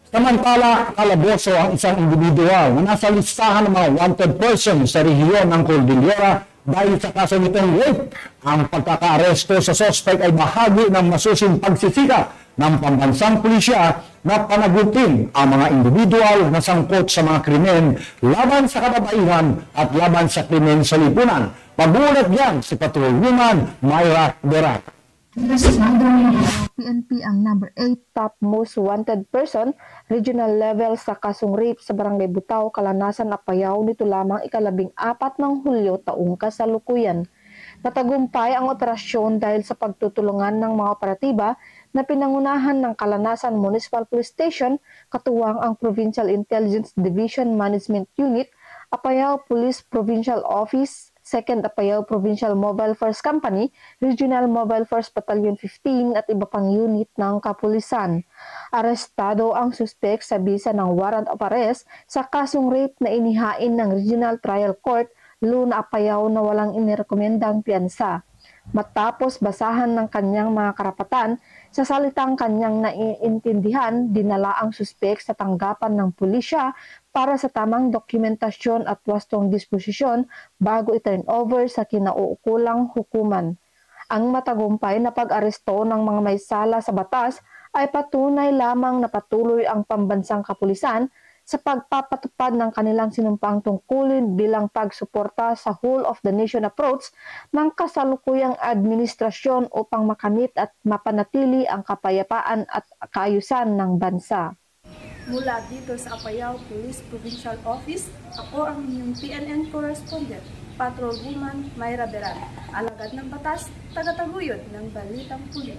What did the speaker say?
Samantala, kalaboso ang isang individual na nasa listahan ng mga wanted person sa rehiyon ng Cordillera dahil sa kaso nitong rape. Ang pagkakaaresto sa suspect ay bahagi ng masusing pagsisika ng pambansang pulisya na panagutin ang mga individual na sangkot sa mga krimen laban sa kababaihan at laban sa krimen sa lipunan. Pagulat yan si Patrolwoman Myra Berat. PNP ang number 8 top most wanted person regional level sa kasong rape sa Barangay Butaw, Kalanasan, Apayao nito lamang ika-14 ng Hulyo taong kasalukuyan. Natagumpay ang operasyon dahil sa pagtutulungan ng mga operatiba na pinangunahan ng Kalanasan Municipal Police Station, katuwang ang Provincial Intelligence Division Management Unit, Apayao Police Provincial Office, 2nd Apayao Provincial Mobile Force Company, Regional Mobile Force Battalion 15 at iba pang unit ng kapulisan. Arestado ang suspect sa bisa ng warrant of arrest sa kasong rape na inihain ng Regional Trial Court, Luna, Apayao na walang inirekomendang piyansa. Matapos basahan ng kanyang mga karapatan, sa salitang kanyang naiintindihan, dinala ang suspek sa tanggapan ng pulisya para sa tamang dokumentasyon at wastong disposisyon bago i-turn over sa kinauukulang hukuman. Ang matagumpay na pag-aresto ng mga may sala sa batas ay patunay lamang na patuloy ang pambansang kapulisan sa pagpapatupad ng kanilang sinumpang tungkulin bilang pagsuporta sa whole of the nation approach ng kasalukuyang administrasyon upang makamit at mapanatili ang kapayapaan at kaayusan ng bansa. Mula dito sa Apayao Police Provincial Office, ako ang inyong PNN correspondent, Patrolwoman Myra Beran, alagad ng batas, tagataguyod ng Balitang Pulis.